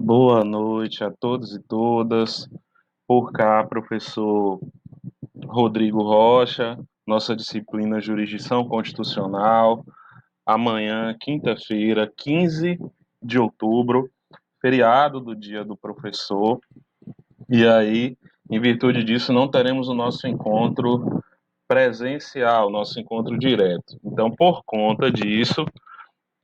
Boa noite a todos e todas. Por cá, professor Rodrigo Rocha, nossa disciplina Jurisdição Constitucional. Amanhã, quinta-feira, 15 de outubro, feriado do Dia do Professor. E aí, em virtude disso, não teremos o nosso encontro presencial, nosso encontro direto. Então, por conta disso,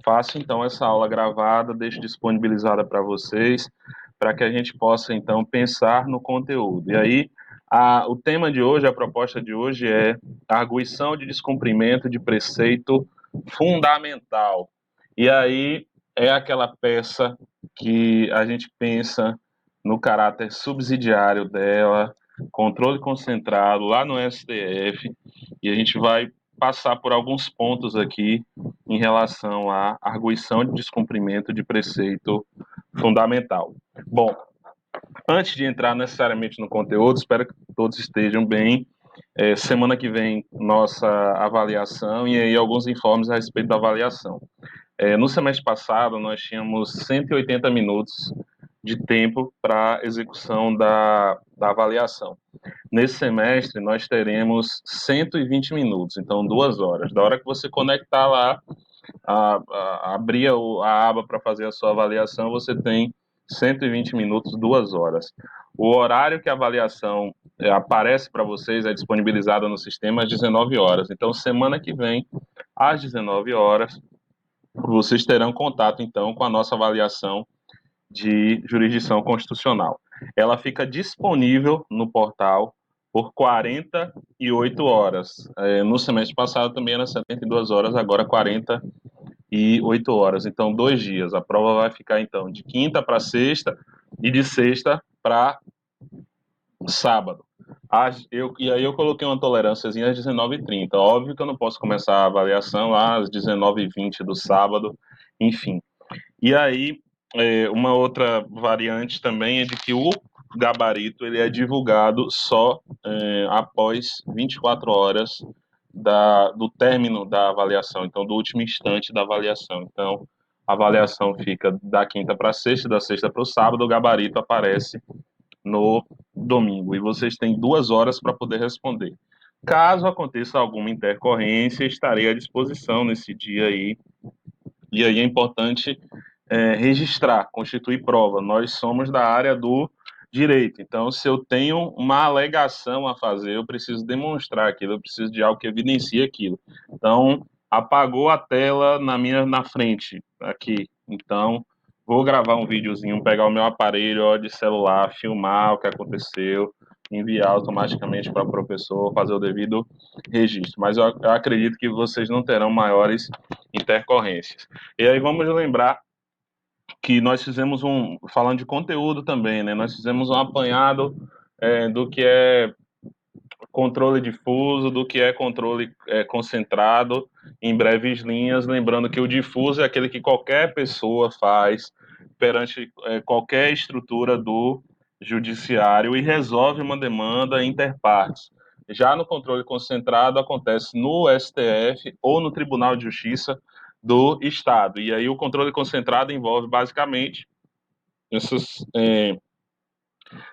faço então essa aula gravada, deixo disponibilizada para vocês, para que a gente possa então pensar no conteúdo. E aí, o tema de hoje, a proposta de hoje é a arguição de descumprimento de preceito fundamental. E aí é aquela peça que a gente pensa no caráter subsidiário dela, controle concentrado lá no STF, e a gente vai passar por alguns pontos aqui em relação à arguição de descumprimento de preceito fundamental. Bom, antes de entrar necessariamente no conteúdo, espero que todos estejam bem. Semana que vem, nossa avaliação e aí alguns informes a respeito da avaliação. No semestre passado, nós tínhamos 180 minutos de tempo para execução da avaliação. Nesse semestre, nós teremos 120 minutos, então 2 horas. Da hora que você conectar lá, abrir a aba para fazer a sua avaliação, você tem 120 minutos, 2 horas. O horário que a avaliação aparece para vocês é disponibilizado no sistema às 19 horas. Então, semana que vem, às 19 horas, vocês terão contato, então, com a nossa avaliação de jurisdição constitucional. Ela fica disponível no portal por 48 horas. No semestre passado também era 72 horas, agora 48 horas. Então, 2 dias. A prova vai ficar, então, de quinta para sexta e de sexta para sábado. E aí eu coloquei uma tolerânciazinha às 19h30. Óbvio que eu não posso começar a avaliação lá às 19h20 do sábado, enfim. E aí, uma outra variante também é de que o gabarito ele é divulgado só após 24 horas do término da avaliação, então do último instante da avaliação. Então, a avaliação fica da quinta para sexta, da sexta para o sábado, o gabarito aparece no domingo. E vocês têm 2 horas para poder responder. Caso aconteça alguma intercorrência, estarei à disposição nesse dia aí. E aí é importante registrar, constituir prova. Nós somos da área do direito. Então, se eu tenho uma alegação a fazer, eu preciso demonstrar aquilo, eu preciso de algo que evidencie aquilo. Então, apagou a tela na frente, aqui. Então, vou gravar um videozinho, pegar o meu aparelho ó, de celular, filmar o que aconteceu, enviar automaticamente para o professor, fazer o devido registro. Mas eu acredito que vocês não terão maiores intercorrências. E aí vamos lembrar que nós fizemos falando de conteúdo também, né? Nós fizemos um apanhado do que é controle difuso, do que é controle concentrado em breves linhas, lembrando que o difuso é aquele que qualquer pessoa faz perante qualquer estrutura do judiciário e resolve uma demanda interpartes. Já no controle concentrado acontece no STF ou no Tribunal de Justiça do Estado. E aí o controle concentrado envolve basicamente essas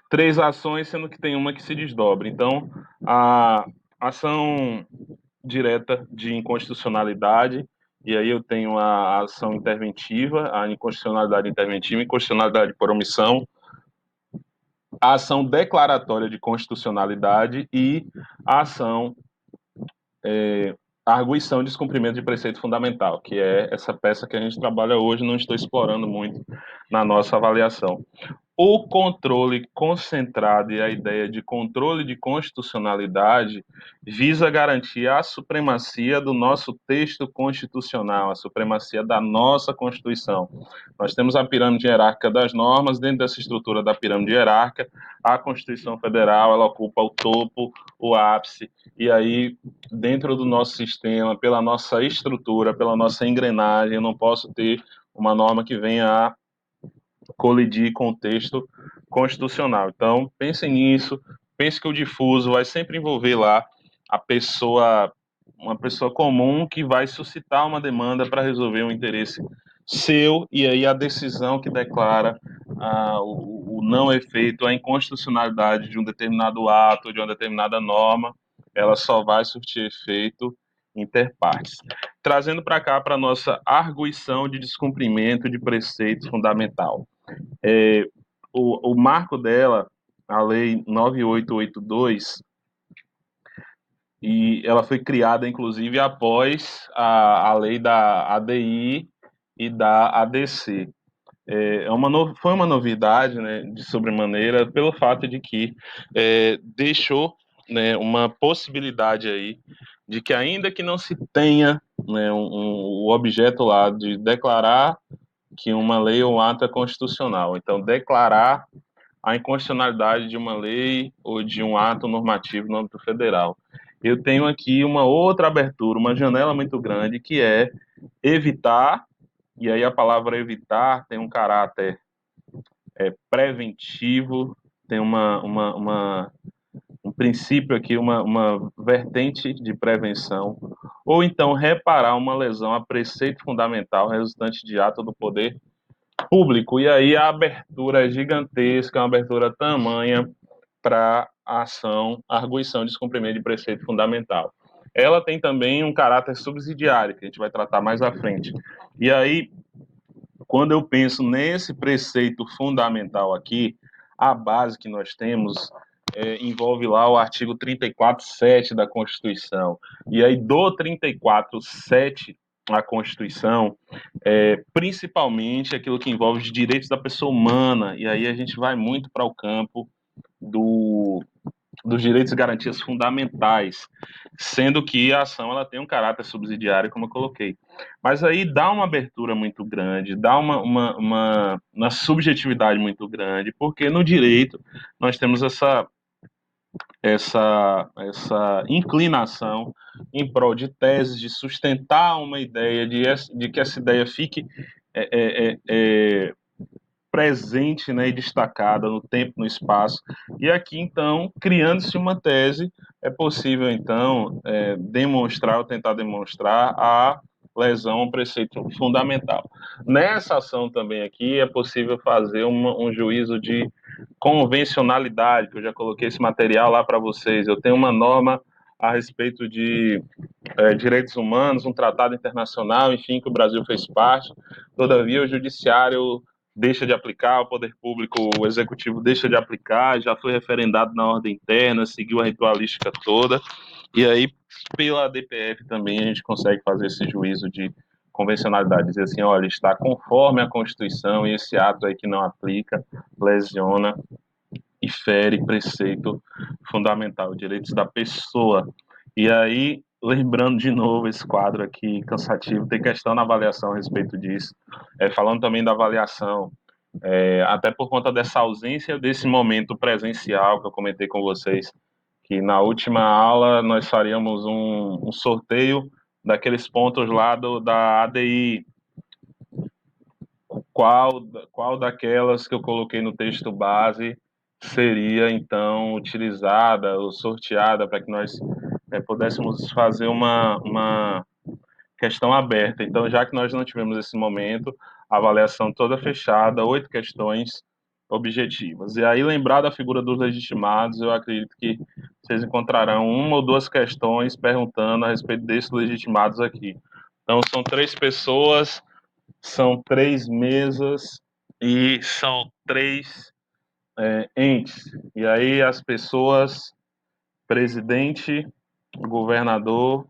três ações, sendo que tem uma que se desdobra. Então, a ação direta de inconstitucionalidade, e aí eu tenho a ação interventiva, a inconstitucionalidade interventiva, inconstitucionalidade por omissão, a ação declaratória de constitucionalidade e a ação arguição de descumprimento de preceito fundamental, que é essa peça que a gente trabalha hoje, não estou explorando muito na nossa avaliação. O controle concentrado e a ideia de controle de constitucionalidade visa garantir a supremacia do nosso texto constitucional, a supremacia da nossa Constituição. Nós temos a pirâmide hierárquica das normas, dentro dessa estrutura da pirâmide hierárquica, a Constituição Federal, ela ocupa o topo, o ápice, e aí, dentro do nosso sistema, pela nossa estrutura, pela nossa engrenagem, eu não posso ter uma norma que venha a colidir com o texto constitucional. Então, pensem nisso, pense que o difuso vai sempre envolver lá uma pessoa comum que vai suscitar uma demanda para resolver um interesse seu, e aí a decisão que declara o não efeito, a inconstitucionalidade de um determinado ato, de uma determinada norma, ela só vai surtir efeito inter partes. Trazendo para cá para a nossa arguição de descumprimento de preceito fundamental. É, o marco dela, a Lei 9882, e ela foi criada, inclusive, após a lei da ADI e da ADC. Foi uma novidade, né, de sobremaneira, pelo fato de que deixou, né, uma possibilidade aí de que, ainda que não se tenha, né, o objeto lá de declarar que uma lei ou um ato é constitucional, então declarar a inconstitucionalidade de uma lei ou de um ato normativo no âmbito federal. Eu tenho aqui uma outra abertura, uma janela muito grande, que é evitar, e aí a palavra evitar tem um caráter preventivo, tem um princípio aqui, uma vertente de prevenção, ou então reparar uma lesão a preceito fundamental resultante de ato do poder público. E aí a abertura é gigantesca, uma abertura tamanha para a ação, a arguição de descumprimento de preceito fundamental. Ela tem também um caráter subsidiário, que a gente vai tratar mais à frente. E aí, quando eu penso nesse preceito fundamental aqui, a base que nós temos envolve lá o artigo 34.7 da Constituição. E aí, do 34.7 a Constituição, principalmente aquilo que envolve os direitos da pessoa humana, e aí a gente vai muito para o campo do, dos direitos e garantias fundamentais, sendo que a ação ela tem um caráter subsidiário, como eu coloquei. Mas aí dá uma abertura muito grande, dá uma subjetividade muito grande, porque no direito nós temos essa inclinação em prol de teses, de sustentar uma ideia, de que essa ideia fique presente, né, e destacada no tempo, no espaço. E aqui, então, criando-se uma tese, é possível, então, demonstrar ou tentar demonstrar a lesão a um preceito fundamental. Nessa ação também aqui é possível fazer um juízo de convencionalidade, que eu já coloquei esse material lá para vocês. Eu tenho uma norma a respeito de direitos humanos, um tratado internacional, enfim, que o Brasil fez parte. Todavia, o judiciário deixa de aplicar, o poder público, o executivo deixa de aplicar, já foi referendado na ordem interna, seguiu a ritualística toda, e aí pela DPF também a gente consegue fazer esse juízo de convencionalidade, dizer assim, olha, está conforme a Constituição e esse ato aí que não aplica, lesiona e fere preceito fundamental, direitos da pessoa. E aí, lembrando de novo esse quadro aqui cansativo, tem questão na avaliação a respeito disso, falando também da avaliação, até por conta dessa ausência desse momento presencial que eu comentei com vocês, que na última aula nós faríamos um sorteio daqueles pontos lá da ADI, qual daquelas que eu coloquei no texto base seria então utilizada ou sorteada para que nós pudéssemos fazer uma questão aberta. Então, já que nós não tivemos esse momento, a avaliação toda fechada, 8 questões objetivas. E aí, lembrar da figura dos legitimados, eu acredito que vocês encontrarão uma ou duas questões perguntando a respeito desses legitimados aqui. Então, são 3 pessoas, são 3 mesas e são 3 entes. E aí, as pessoas, presidente, governador,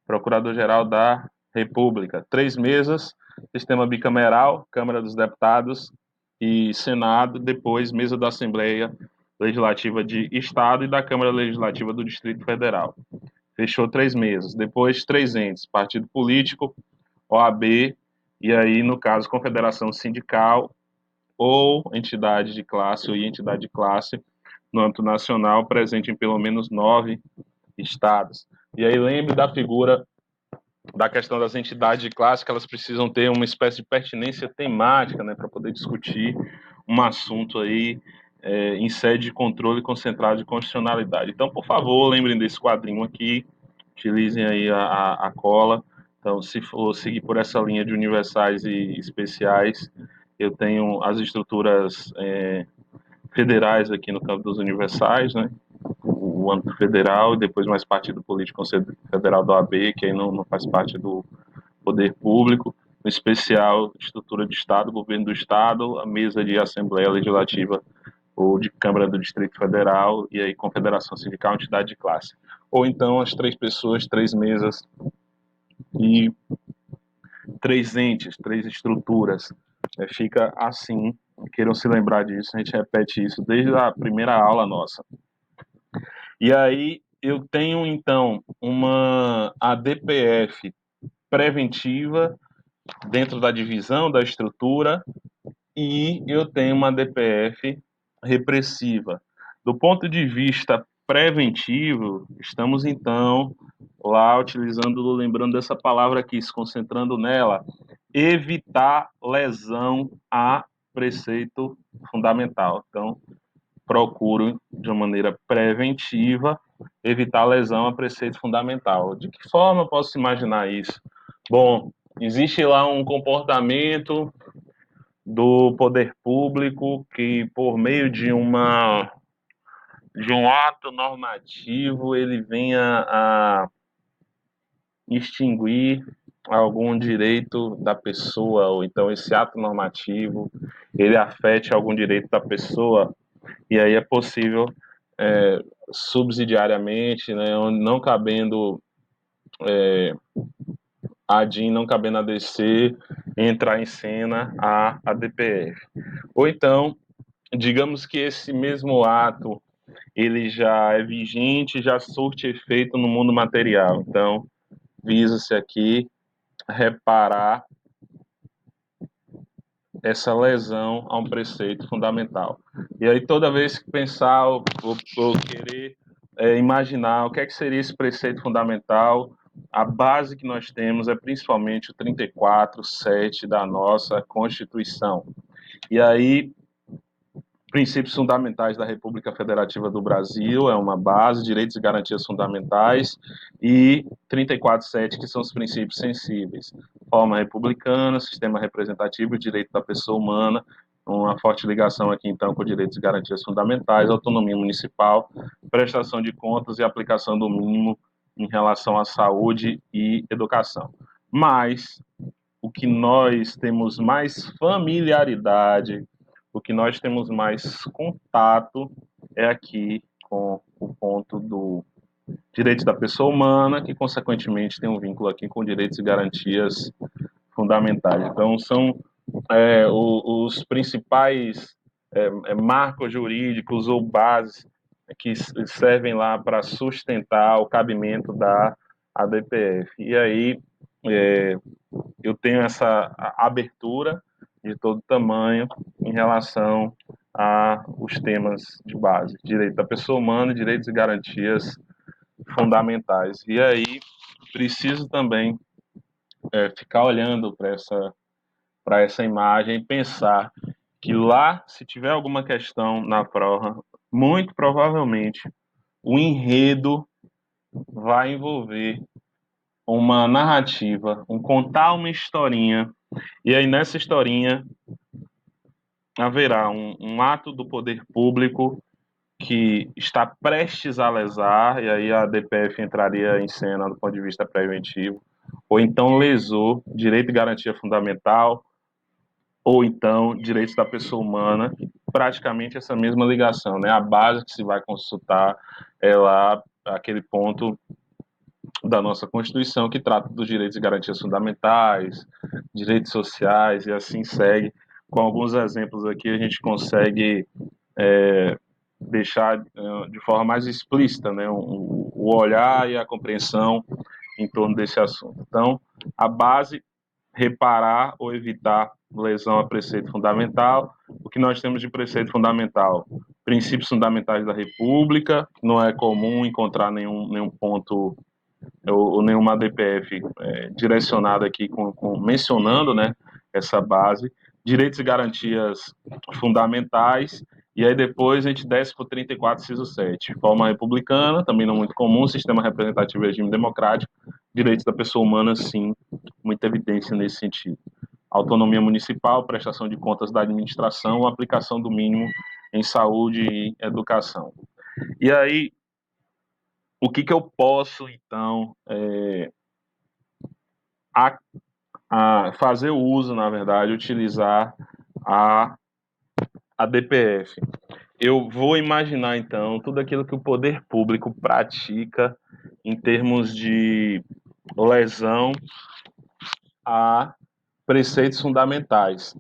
Procurador-Geral da República. 3 mesas, sistema bicameral, Câmara dos Deputados e Senado, depois mesa da Assembleia Legislativa de Estado e da Câmara Legislativa do Distrito Federal. Fechou 3 mesas. Depois, 3 entes, partido político, OAB, e aí, no caso, confederação sindical ou entidade de classe ou entidade de classe no âmbito nacional, presente em pelo menos 9 estados. E aí, lembre da figura da questão das entidades de classe, que elas precisam ter uma espécie de pertinência temática, né, para poder discutir um assunto aí em sede de controle concentrado de constitucionalidade. Então, por favor, lembrem desse quadrinho aqui, utilizem aí a cola. Então, se for seguir por essa linha de universais e especiais, eu tenho as estruturas federais aqui no campo dos universais, né? O âmbito federal e depois mais partido político Conselho Federal da OAB, que aí não faz parte do poder público, em especial estrutura de Estado, governo do Estado, a mesa de Assembleia Legislativa ou de Câmara do Distrito Federal e aí Confederação Sindical, entidade de classe. Ou então as três pessoas, três mesas e três entes, três estruturas. Fica assim, queiram se lembrar disso, a gente repete isso desde a primeira aula nossa. E aí eu tenho então uma ADPF preventiva dentro da divisão da estrutura e eu tenho uma DPF repressiva. Do ponto de vista preventivo, estamos então lá utilizando, lembrando dessa palavra aqui, se concentrando nela, evitar lesão a preceito fundamental. Então, procuro de uma maneira preventiva evitar lesão a preceito fundamental. De que forma eu posso imaginar isso? Bom, existe lá um comportamento do poder público que, por meio de um ato normativo, ele venha a extinguir algum direito da pessoa, ou então esse ato normativo, ele afete algum direito da pessoa, e aí é possível, subsidiariamente, né, não cabendo a DIN, não cabendo a DC, entrar em cena a DPF. Ou então, digamos que esse mesmo ato ele já é vigente, já surte efeito no mundo material. Então, visa-se aqui reparar essa lesão a um preceito fundamental. E aí, toda vez que pensar ou querer imaginar o que é que seria esse preceito fundamental, a base que nós temos é principalmente o 34.7 da nossa Constituição. E aí, princípios fundamentais da República Federativa do Brasil, é uma base, direitos e garantias fundamentais, e 34.7, que são os princípios sensíveis. Forma republicana, sistema representativo, direito da pessoa humana, uma forte ligação aqui, então, com direitos e garantias fundamentais, autonomia municipal, prestação de contas e aplicação do mínimo em relação à saúde e educação. Mas o que nós temos mais familiaridade, o que nós temos mais contato é aqui com o ponto do direito da pessoa humana, que consequentemente tem um vínculo aqui com direitos e garantias fundamentais. Então, são os principais marcos jurídicos ou bases que servem lá para sustentar o cabimento da ADPF. E aí, eu tenho essa abertura de todo tamanho em relação a os temas de base, direito da pessoa humana e direitos e garantias fundamentais. E aí preciso também ficar olhando para essa imagem e pensar que lá, se tiver alguma questão na prova, muito provavelmente o enredo vai envolver uma narrativa, contar uma historinha, e aí nessa historinha haverá um ato do poder público que está prestes a lesar, e aí a DPF entraria em cena do ponto de vista preventivo, ou então lesou direito e garantia fundamental, ou então direitos da pessoa humana, praticamente essa mesma ligação, né? A base que se vai consultar é lá aquele ponto da nossa Constituição que trata dos direitos e garantias fundamentais, direitos sociais e assim segue. Com alguns exemplos aqui a gente consegue deixar de forma mais explícita, né, o olhar e a compreensão em torno desse assunto. Então, a base, reparar ou evitar lesão a preceito fundamental. O que nós temos de preceito fundamental? Princípios fundamentais da República, não é comum encontrar nenhum ponto ou nenhuma DPF direcionada aqui mencionando, né, essa base, direitos e garantias fundamentais, e aí depois a gente desce para o 34, inciso 7. Forma republicana, também não muito comum, sistema representativo e regime democrático, direitos da pessoa humana, sim, muita evidência nesse sentido. autonomia municipal, prestação de contas da administração, aplicação do mínimo em saúde e educação. E aí, o que eu posso, então, a, fazer o uso, na verdade, utilizar a, a DPF? Eu vou imaginar, então, tudo aquilo que o poder público pratica em termos de lesão a preceitos fundamentais.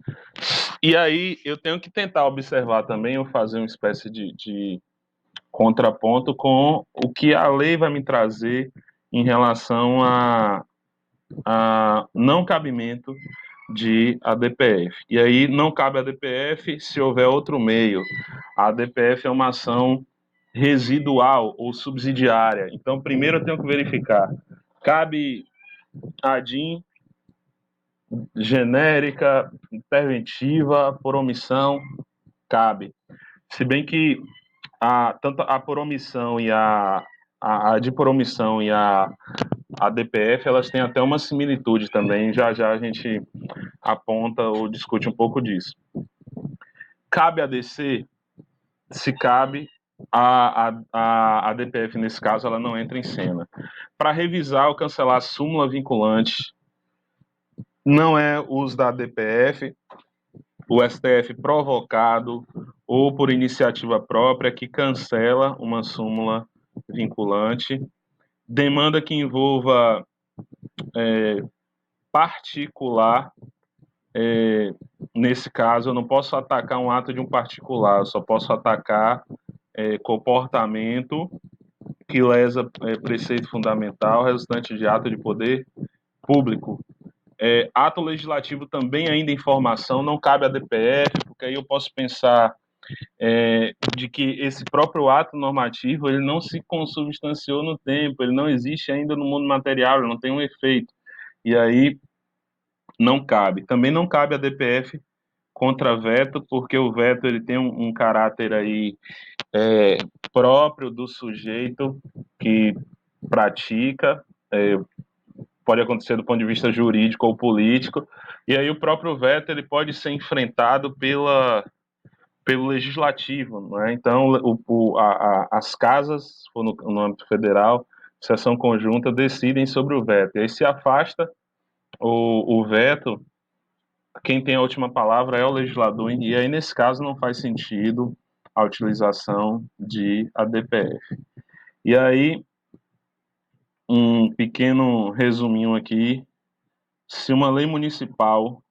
E aí eu tenho que tentar observar também, ou fazer uma espécie de contraponto com o que a lei vai me trazer em relação a não cabimento de ADPF. E aí não cabe a ADPF se houver outro meio. A ADPF é uma ação residual ou subsidiária. Então, primeiro eu tenho que verificar, cabe a DIN genérica, interventiva, por omissão, cabe. Se bem que tanto a por omissão e a de por omissão e a DPF, elas têm até uma similitude também, já já a gente aponta ou discute um pouco disso. Cabe a DC? Se cabe, a DPF, nesse caso, ela não entra em cena. Para revisar ou cancelar a súmula vinculante, não é uso da DPF, o STF provocado ou por iniciativa própria que cancela uma súmula vinculante. Demanda que envolva particular, nesse caso eu não posso atacar um ato de um particular, eu só posso atacar comportamento que lesa preceito fundamental resultante de ato de poder público. Ato legislativo também ainda em formação, não cabe a DPF, porque aí eu posso pensar de que esse próprio ato normativo ele não se consubstanciou no tempo, ele não existe ainda no mundo material, ele não tem um efeito. E aí não cabe. Também não cabe a DPF contra veto, porque o veto ele tem um caráter aí próprio do sujeito que pratica, pode acontecer do ponto de vista jurídico ou político, e aí o próprio veto ele pode ser enfrentado pelo legislativo, não é? Então, as casas, se for no âmbito federal, sessão conjunta, decidem sobre o veto. E aí se afasta o veto, quem tem a última palavra é o legislador, e aí, nesse caso, não faz sentido a utilização de ADPF. E aí, um pequeno resuminho aqui, se uma lei municipal,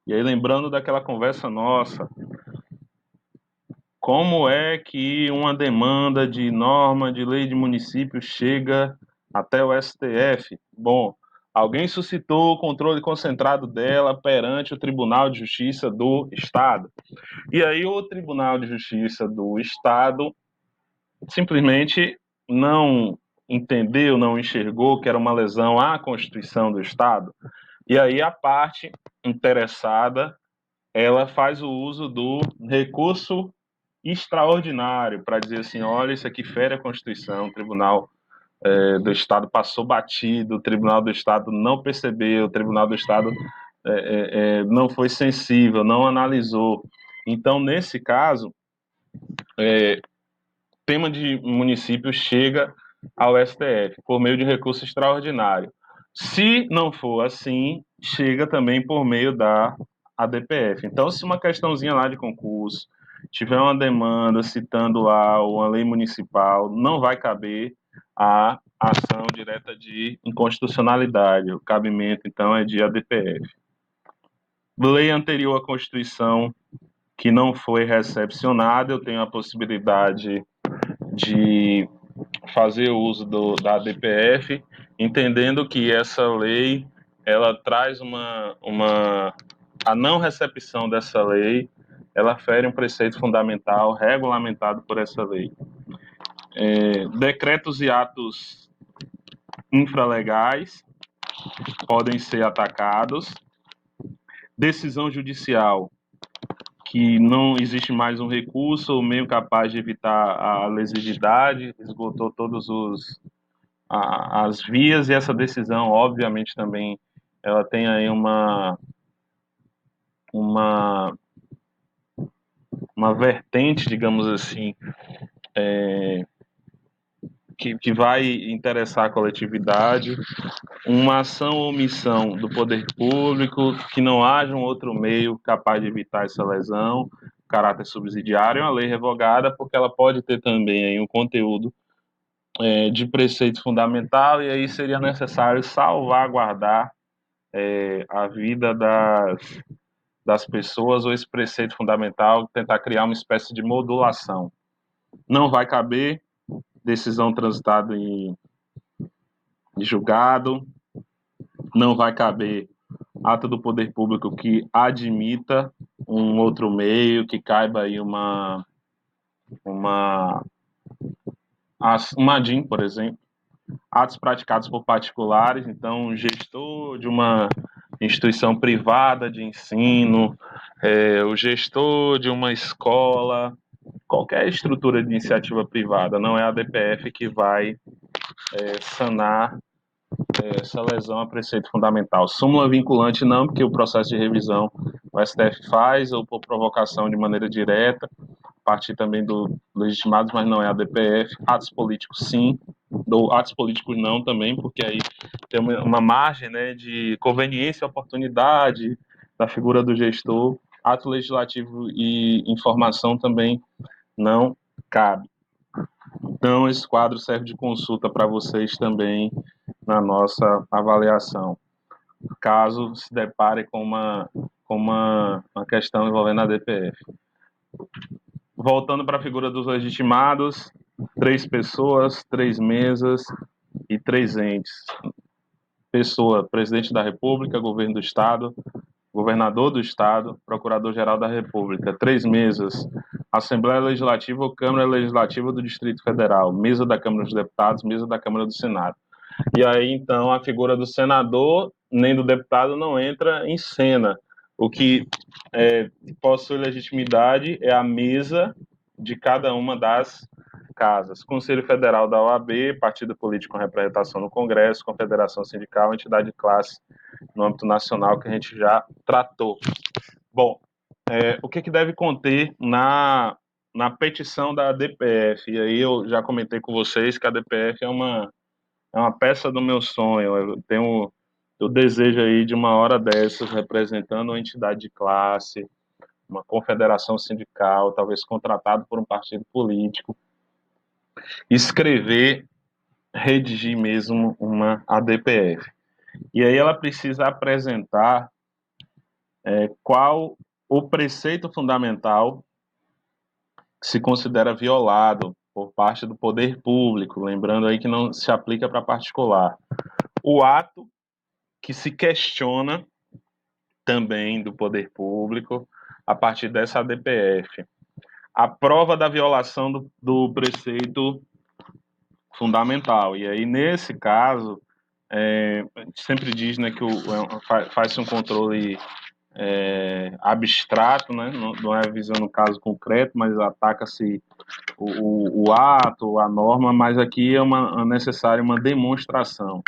e aí lembrando daquela conversa nossa, como é que uma demanda de norma de lei de município chega até o STF? Bom, alguém suscitou o controle concentrado dela perante o Tribunal de Justiça do Estado. E aí o Tribunal de Justiça do Estado simplesmente não entendeu, não enxergou que era uma lesão à Constituição do Estado. E aí a parte interessada, ela faz o uso do recurso extraordinário para dizer assim, olha, isso aqui fere a Constituição, o Tribunal do Estado passou batido, o Tribunal do Estado não percebeu, o Tribunal do Estado não foi sensível, não analisou. Então, nesse caso, tema de município chega ao STF por meio de recurso extraordinário. Se não for assim, chega também por meio da ADPF. Então, se uma questãozinha lá de concurso tiver uma demanda citando lá uma lei municipal, não vai caber a ação direta de inconstitucionalidade. O cabimento, então, é de ADPF. Lei anterior à Constituição que não foi recepcionada, eu tenho a possibilidade de fazer uso da ADPF, entendendo que essa lei ela traz a não recepção dessa lei, ela fere um preceito fundamental regulamentado por essa lei. Decretos e atos infralegais podem ser atacados. Decisão judicial que não existe mais um recurso ou meio capaz de evitar a lesividade, esgotou todos as vias, e essa decisão, obviamente, também ela tem aí uma, uma vertente, digamos assim, que vai interessar a coletividade, uma ação ou omissão do poder público, que não haja um outro meio capaz de evitar essa lesão, caráter subsidiário, é uma lei revogada, porque ela pode ter também aí um conteúdo de preceito fundamental, e aí seria necessário salvaguardar a vida das pessoas, ou esse preceito fundamental, tentar criar uma espécie de modulação. Não vai caber decisão transitada em julgado, não vai caber ato do poder público que admita um outro meio, que caiba aí uma, uma ADIM, por exemplo, atos praticados por particulares, então o gestor de uma instituição privada de ensino, o gestor de uma escola, qualquer estrutura de iniciativa privada, não é a DPF que vai sanar essa lesão a preceito fundamental. Súmula vinculante não, porque o processo de revisão o STF faz, ou por provocação de maneira direta, a partir também do legitimados, mas não é a DPF. Atos políticos sim, ou atos políticos não também, porque aí tem uma margem, né, de conveniência e oportunidade da figura do gestor. Ato legislativo e informação também não cabe. Então, esse quadro serve de consulta para vocês também na nossa avaliação, caso se depare com uma questão envolvendo a DPF. Voltando para a figura dos legitimados, 3 pessoas, 3 mesas e 3 entes. Pessoa, presidente da República, governo do Estado, governador do Estado, procurador-geral da República. 3 mesas, Assembleia Legislativa ou Câmara Legislativa do Distrito Federal, mesa da Câmara dos Deputados, mesa da Câmara do Senado. E aí, então, a figura do senador nem do deputado não entra em cena. O que possui legitimidade é a mesa de cada uma das casas. Conselho Federal da OAB, partido político com representação no Congresso, confederação sindical, entidade de classe no âmbito nacional, que a gente já tratou. Bom, o que deve conter na petição da DPF? E aí eu já comentei com vocês que a DPF é uma peça do meu sonho. Eu tenho o desejo aí de uma hora dessas, representando uma entidade de classe, uma confederação sindical, talvez contratado por um partido político, escrever, redigir mesmo uma ADPF. E aí ela precisa apresentar qual o preceito fundamental que se considera violado por parte do poder público, lembrando aí que não se aplica para particular. O ato que se questiona também do poder público a partir dessa ADPF. A prova da violação do preceito fundamental. E aí, nesse caso, a gente sempre diz, né, que faz-se um controle abstrato, né, não é visando o caso concreto, mas ataca-se o ato, a norma, mas aqui é necessária uma demonstração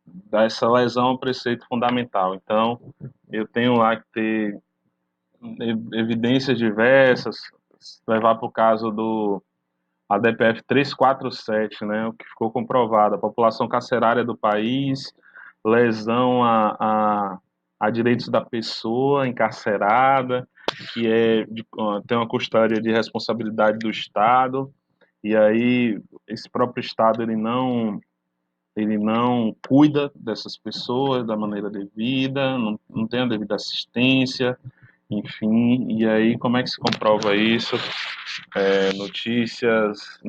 dessa lesão ao preceito fundamental. Então, eu tenho lá que ter evidências diversas, levar para o caso do ADPF 347, né, o que ficou comprovado, a população carcerária do país, lesão a direitos da pessoa encarcerada, que tem uma custódia de responsabilidade do Estado, e aí esse próprio Estado ele não cuida dessas pessoas da maneira devida, não tem a devida assistência, enfim, e aí como é que se comprova isso? Notícias,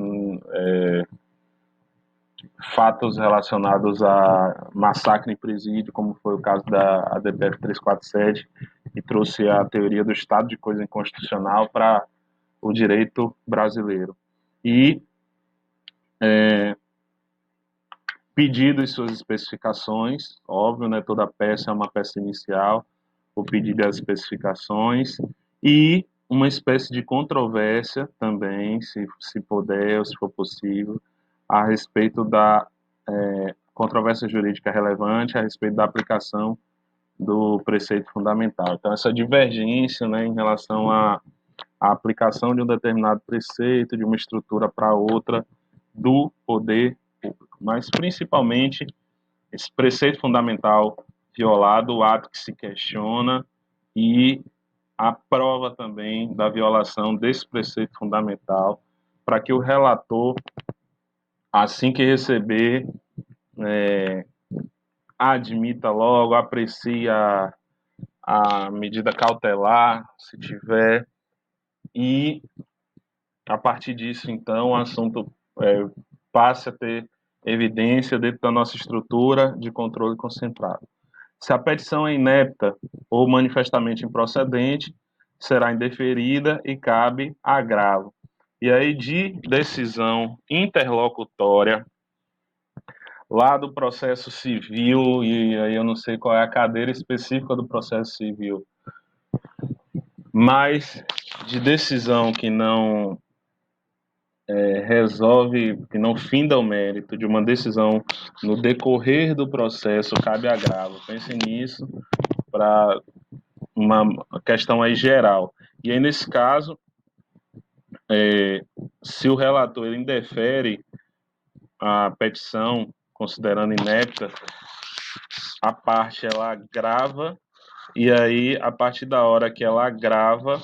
fatos relacionados a massacre em presídio, como foi o caso da ADPF 347, que trouxe a teoria do estado de coisa inconstitucional para o direito brasileiro. E pedido e suas especificações, óbvio, né, toda peça é uma peça inicial, o pedido e as especificações, e uma espécie de controvérsia também, se puder ou se for possível, a respeito da controvérsia jurídica relevante, a respeito da aplicação do preceito fundamental. Então, essa divergência, né, em relação à aplicação de um determinado preceito, de uma estrutura para outra, do poder público. Mas, principalmente, esse preceito fundamental violado, o ato que se questiona e a prova também da violação desse preceito fundamental, para que o relator, assim que receber, admita logo, aprecie a medida cautelar, se tiver, e a partir disso, então, o assunto passe a ter evidência dentro da nossa estrutura de controle concentrado. Se a petição é inepta ou manifestamente improcedente, será indeferida e cabe agravo. E aí, de decisão interlocutória, lá do processo civil, e aí eu não sei qual é a cadeira específica do processo civil, mas de decisão que não resolve, que não finda o mérito de uma decisão no decorrer do processo, cabe agravo. Pense nisso para uma questão aí geral. E aí, nesse caso, se o relator ele indefere a petição, considerando inepta, a parte ela agrava, e aí, a partir da hora que ela agrava,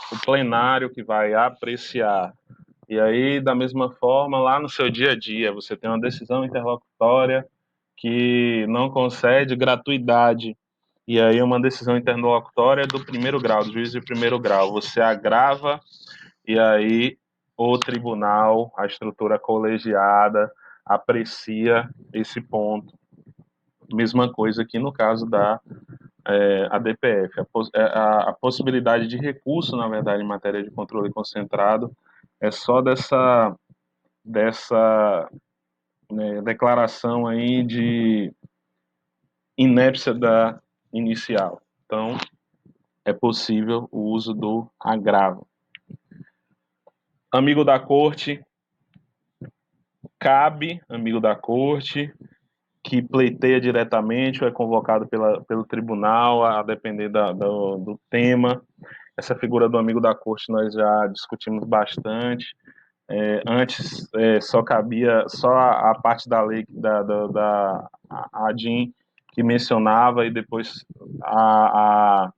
o plenário que vai apreciar. E aí, da mesma forma, lá no seu dia a dia, você tem uma decisão interlocutória que não concede gratuidade. E aí, uma decisão interlocutória do primeiro grau, do juiz de primeiro grau. Você agrava, e aí o tribunal, a estrutura colegiada, aprecia esse ponto. Mesma coisa aqui no caso da ADPF. A possibilidade de recurso, na verdade, em matéria de controle concentrado, é só dessa declaração aí de inépcia da inicial. Então, é possível o uso do agravo. Amigo da corte, cabe, amigo da corte, que pleiteia diretamente ou é convocado pelo tribunal, a depender do tema. Essa figura do amigo da corte nós já discutimos bastante. Antes só cabia só a parte da lei da ADIM que mencionava, e depois a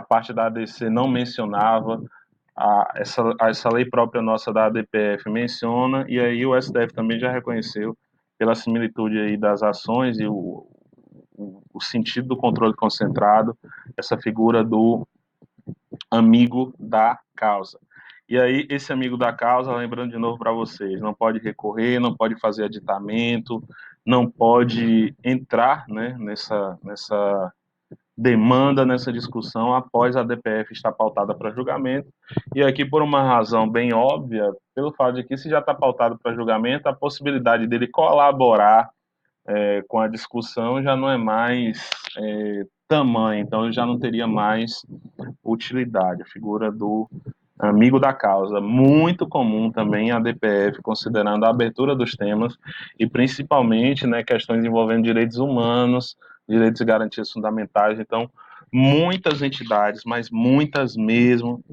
parte da ADC não mencionava. Essa lei própria nossa da ADPF menciona, e aí o STF também já reconheceu, pela similitude aí das ações e o sentido do controle concentrado, essa figura do amigo da causa. E aí, esse amigo da causa, lembrando de novo para vocês, não pode recorrer, não pode fazer aditamento, não pode entrar, né, nessa demanda, nessa discussão, após a DPF estar pautada para julgamento. E aqui, por uma razão bem óbvia, pelo fato de que, se já está pautado para julgamento, a possibilidade dele colaborar com a discussão já não é mais tamanho, então já não teria mais utilidade. A figura do amigo da causa, muito comum também a DPF, considerando a abertura dos temas e principalmente, né, questões envolvendo direitos humanos, direitos e garantias fundamentais. Então, muitas entidades, mas muitas mesmo,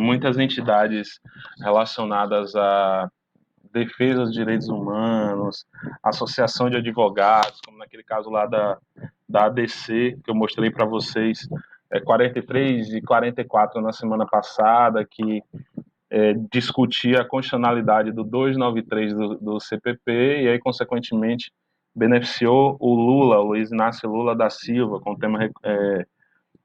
muitas entidades relacionadas a defesa dos direitos humanos, associação de advogados, como naquele caso lá da ADC, que eu mostrei para vocês, 43 e 44 na semana passada, que discutia a constitucionalidade do 293 do CPP, e aí, consequentemente, beneficiou o Lula, o Luiz Inácio Lula da Silva, com o tema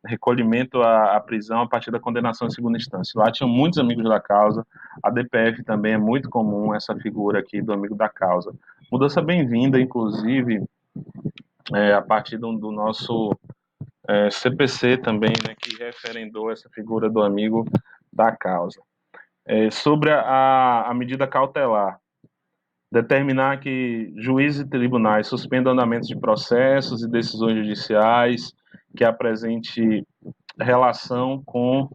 recolhimento à prisão a partir da condenação em segunda instância. Lá tinham muitos amigos da causa, a DPF também é muito comum, essa figura aqui do amigo da causa. Mudança bem-vinda, inclusive, a partir do nosso CPC também, né, que referendou essa figura do amigo da causa. Sobre a medida cautelar, determinar que juízes e tribunais suspendam andamentos de processos e decisões judiciais que apresente relação com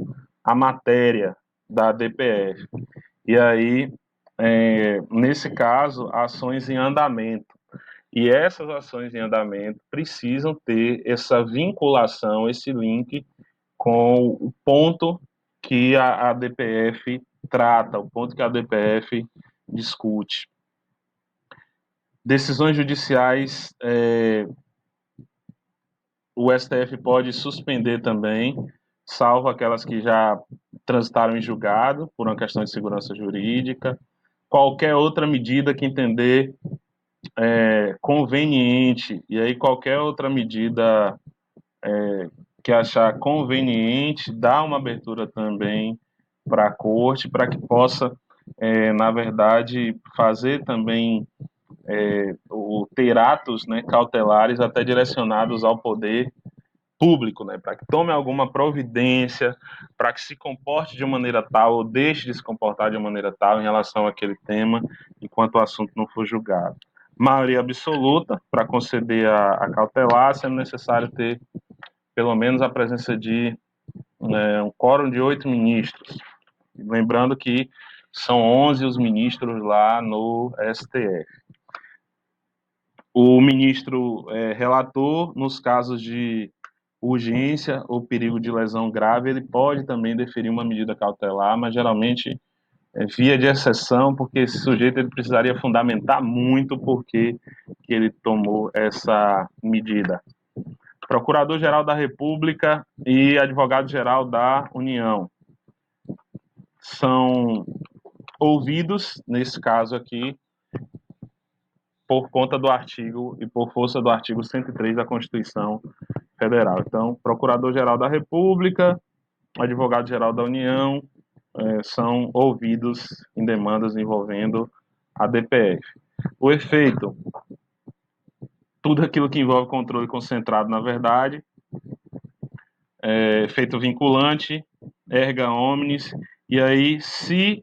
a matéria da DPF. E aí, nesse caso, ações em andamento. E essas ações em andamento precisam ter essa vinculação, esse link com o ponto que a DPF trata, o ponto que a DPF discute. Decisões judiciais, o STF pode suspender também, salvo aquelas que já transitaram em julgado por uma questão de segurança jurídica. Qualquer outra medida que entender conveniente, e aí qualquer outra medida que achar conveniente, dá uma abertura também para a corte, para que possa, na verdade, fazer também ter atos, né, cautelares até direcionados ao poder público, né, para que tome alguma providência, para que se comporte de maneira tal ou deixe de se comportar de maneira tal em relação àquele tema, enquanto o assunto não for julgado. Maioria absoluta para conceder a cautelar, sendo necessário ter pelo menos a presença de um quórum de 8 ministros. Lembrando que são 11 os ministros lá no STF. O ministro relator, nos casos de urgência ou perigo de lesão grave, ele pode também deferir uma medida cautelar, mas geralmente é via de exceção, porque esse sujeito ele precisaria fundamentar muito por que ele tomou essa medida. Procurador-Geral da República e Advogado-Geral da União são ouvidos, nesse caso aqui, por conta do artigo e por força do artigo 103 da Constituição Federal. Então, Procurador-Geral da República, Advogado-Geral da União são ouvidos em demandas envolvendo a DPF. O efeito, tudo aquilo que envolve controle concentrado, na verdade, efeito vinculante, erga omnes, e aí se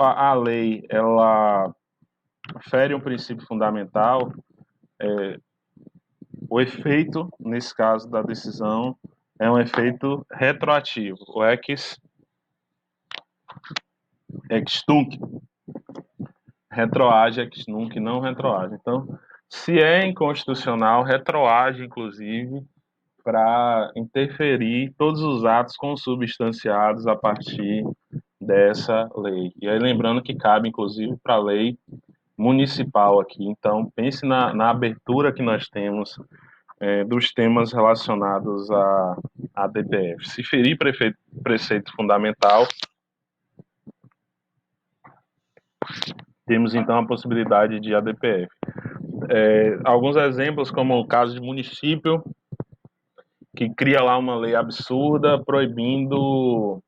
a lei ela fere um princípio fundamental, o efeito, nesse caso da decisão, é um efeito retroativo, o ex tunc, retroage ex nunc, não retroage. Então, se é inconstitucional, retroage, inclusive, para interferir todos os atos consubstanciados a partir dessa lei. E aí, lembrando que cabe, inclusive, para a lei municipal aqui. Então, pense na abertura que nós temos dos temas relacionados à DPF. Se ferir preceito fundamental, temos então a possibilidade de ADPF. Alguns exemplos, como o caso de município, que cria lá uma lei absurda proibindo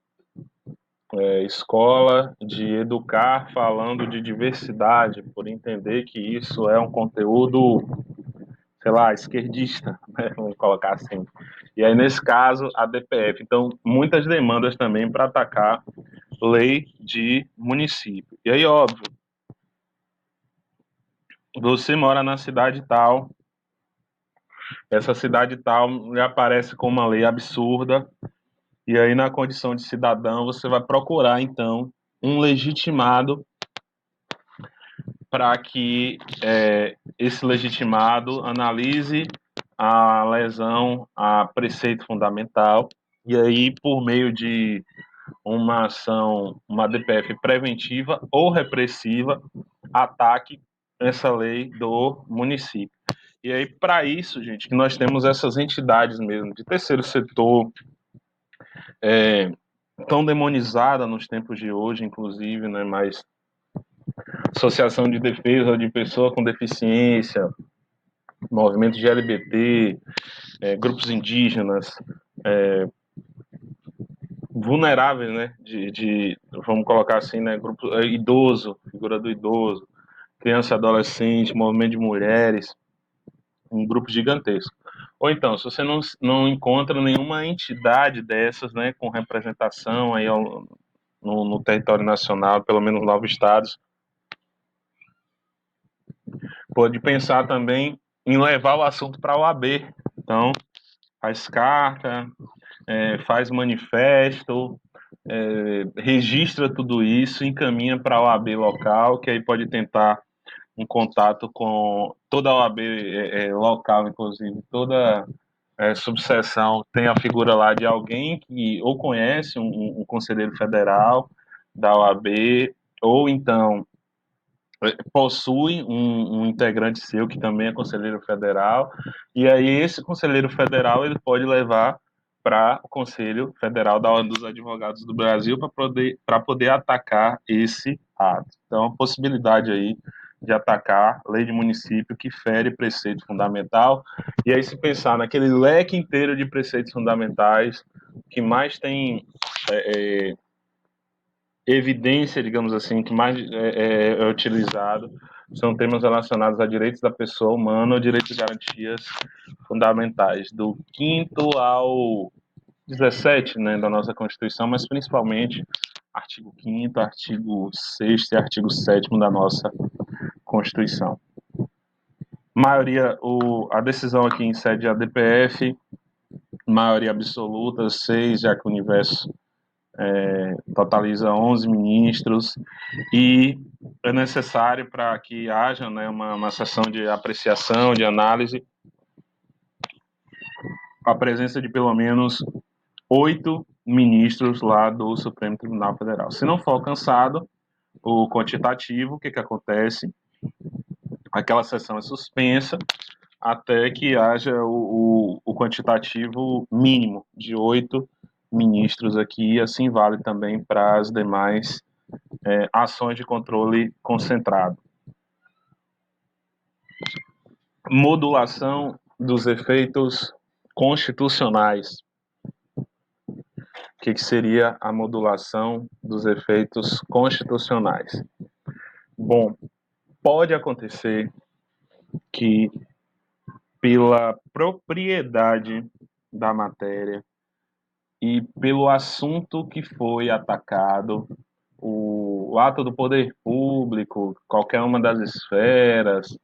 escola de educar falando de diversidade, por entender que isso é um conteúdo, sei lá, esquerdista, né? Vamos colocar assim. E aí, nesse caso, a DPF. Então, muitas demandas também para atacar lei de município. E aí, óbvio, você mora na cidade tal, essa cidade tal lhe aparece com uma lei absurda, e aí, na condição de cidadão, você vai procurar, então, um legitimado para que esse legitimado analise a lesão a preceito fundamental, e aí, por meio de uma ação, uma DPF preventiva ou repressiva, ataque essa lei do município. E aí, para isso, gente, que nós temos essas entidades mesmo de terceiro setor, tão demonizada nos tempos de hoje, inclusive, né, mas associação de defesa de pessoa com deficiência, movimento de LGBT, grupos indígenas, vulneráveis, né, vamos colocar assim, né, grupo idoso, figura do idoso, criança e adolescente, movimento de mulheres, um grupo gigantesco. Ou então, se você não encontra nenhuma entidade dessas, né, com representação aí no território nacional, pelo menos 9 estados, pode pensar também em levar o assunto para a OAB. Então, faz carta, faz manifesto, registra tudo isso, encaminha para a OAB local, que aí pode tentar um contato com toda a OAB local, inclusive, toda subseção tem a figura lá de alguém que ou conhece um conselheiro federal da OAB, ou então possui um integrante seu que também é conselheiro federal, e aí esse conselheiro federal ele pode levar para o Conselho Federal da Ordem dos Advogados do Brasil para poder atacar esse ato. Então, a possibilidade aí de atacar lei de município que fere preceito fundamental, e aí se pensar naquele leque inteiro de preceitos fundamentais que mais tem evidência, digamos assim, que mais é utilizado são temas relacionados a direitos da pessoa humana ou direitos e garantias fundamentais, do 5º ao 17, né, da nossa Constituição, mas principalmente artigo 5º, artigo 6º e artigo 7º da nossa Constituição. A decisão aqui em sede ADPF, maioria absoluta, 6, já que o universo totaliza 11 ministros, e é necessário para que haja, né, uma sessão de apreciação, de análise, a presença de pelo menos 8 ministros lá do Supremo Tribunal Federal. Se não for alcançado o quantitativo, o que acontece? Aquela sessão é suspensa até que haja o quantitativo mínimo de 8 ministros aqui, e assim vale também para as demais ações de controle concentrado. Modulação dos efeitos constitucionais. O que seria a modulação dos efeitos constitucionais? Bom, pode acontecer que, pela propriedade da matéria e pelo assunto que foi atacado, o ato do poder público, qualquer uma das esferas,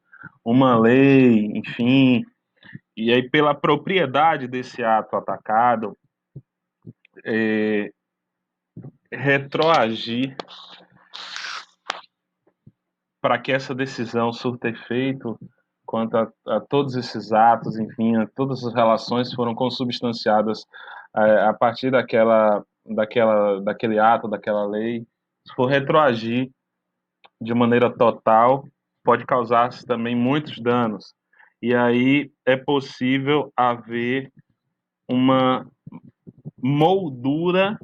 uma lei, enfim, e aí pela propriedade desse ato atacado, retroagir para que essa decisão surta efeito quanto a todos esses atos, enfim, a todas as relações foram consubstanciadas a partir daquele ato, daquela lei. Se for retroagir de maneira total, pode causar também muitos danos. E aí é possível haver uma moldura